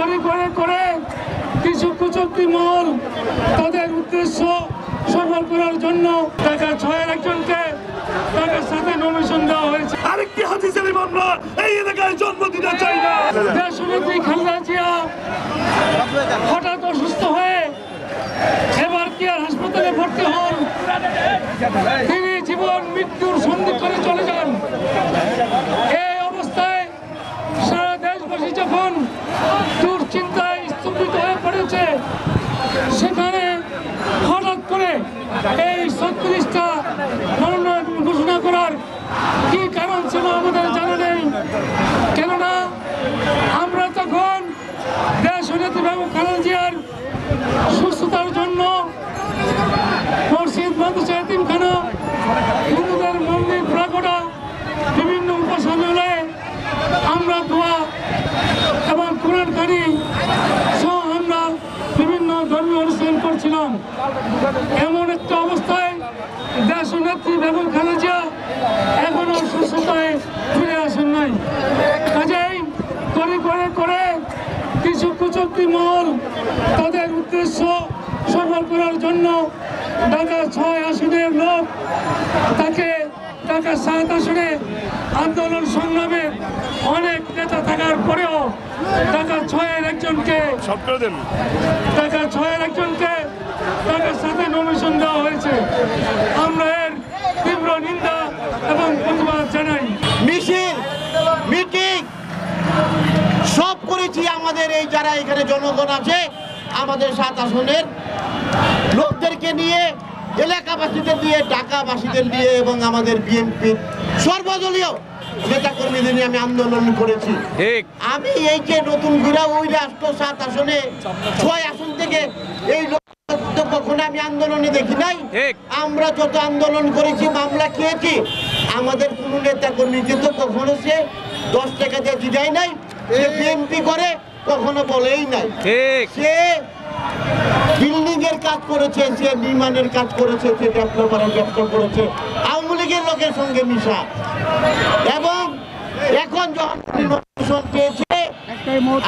করে করে কিছু কুচক্রী মহল তাদের উদ্দেশ্য সফল করার জন্য ঢাকা 6-এর একজনকে তাদের সাথে নমিনেশন দেওয়া হয়েছে। আরেকটি হাজি সেলিম আমরা এই এলাকায় জন্ম দিতে চাই না। দেশনেত্রী খালেদা জিয়া হঠাৎ অসুস্থ হয়ে এবার কেয়ার হাসপাতালে ভর্তি হন। তিনি জীবন মৃত্যুর সন্ধি করে চলে যান। এই অবস্থায় সারা দেশবাসী যখন দুশ্চিন্তায় স্তম্ভিত হয়ে পড়েছে, সেখানে হঠাৎ করে এই 36টা মনোনয়ন ঘোষণা করার কি কারণ ছিল আমাদের জানা নেই। কেননা আমরা তখন দেশনেত্রী বেগম খালেদা জিয়ার সুস্থতার জন্য মসজিদ, মাদ্রাসা, এতিমখানা, হিন্দুদের মন্দির, প্রাকড়া, বিভিন্ন উপাসনালয়ে আমরা দোয়া এবং কোরআন কারি সহ আমরা বিভিন্ন ধর্মীয় অনুষ্ঠান করছিলাম। এমন একটা অবস্থায় দেশনেত্রী বেগম খালেদা জিয়া এখনো সুস্থতায় ফিরে আসেন নাই। কাজেই করে করে কিছু কুচক্রী মহল তাদের উদ্দেশ্য সফল করার জন্য ঢাকা 6 আসনের লোক তাকে ঢাকা 7 আসনে আন্দোলন সংগ্রামে অনেক নেতা থাকার পরেও ঢাকা 6-এর একজনকে ঢাকা 7-এ নমিনেশন দেওয়া হয়েছে। আমরা এর তীব্র নিন্দা এবং প্রতিবাদ জানাই। মিছিল, মিটিং সব করেছি আমাদের এই যারা এখানে জনগণ আছে, আমাদের 7 আসনের লোকদেরকে নিয়ে, এলাকাবাসীদের দিয়ে, ঢাকাবাসীদের দিয়ে এবং আমাদের বিএনপির সর্বদলীয় নেতা কর্মীদের নিয়ে আমি আন্দোলন করেছি। আমি এই যে নতুন ঘুরা ওই রাষ্ট্র 7 আসনে 6 আসন থেকে এই তো কখনো আমি আন্দোলনে দেখি নাই। আমরা যত আন্দোলন করেছি, মামলা খেয়েছি, আমাদের কোন নেতা কর্মী কিন্তু কখনো সে 10 টাকা দিয়ে জিগায় নাই, সে বিএনপি করে কখনো বলেই নাই। সে বিল্ডিং এর কাজ করেছে, সে নির্মাণের কাজ করেছে, সে ডেভেলপারের ব্যবসা করেছে, আওয়ামী লীগের লোকের সঙ্গে মিশা। এবং এখন যখন নমিনেশন পেয়েছে,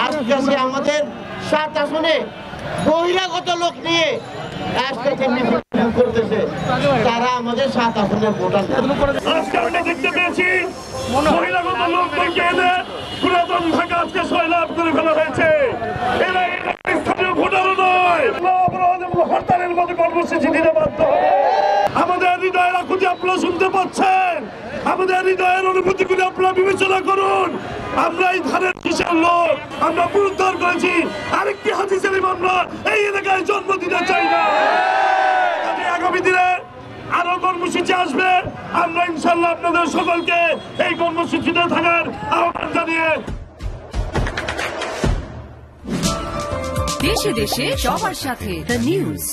আজকে সে আমাদের 7 আসনে বহিরাগত লোক নিয়ে আজকে মিছিল করতেছে, তারা আমাদের 7 আসনের ভোটার। আজকে আমরা দেখতে পেয়েছি বহিরাগত লোক ডেকে এনে পুরাতন ঢাকা আজকে সয়লাভ করে ফেলা হয়েছে। এরা স্থানীয় ভোটারও নয়, হরতালের মতো কর্মসূচি দিতে বাধ্য হবে। আমাদের হৃদয়ের আকুতি আপনারা শুনতে পাচ্ছেন, আমাদের হৃদয়ের অনুভূতিগুলি আপনারা বিবেচনা করুন। আমরা এই ধানের কিসের লোক, আমরা পুনরুদ্ধার করেছি। আরেকটি হাজি সেলিম আমরা এই এলাকায় জন্ম দিতে চাই না। আগামী দিনে আরো কর্মসূচি আসবে, আমরা ইনশাল্লাহ আপনাদের সকলকে এই কর্মসূচিতে থাকার আহ্বান জানিয়ে দেশে দেশে সবার সাথে দ্য নিউজ।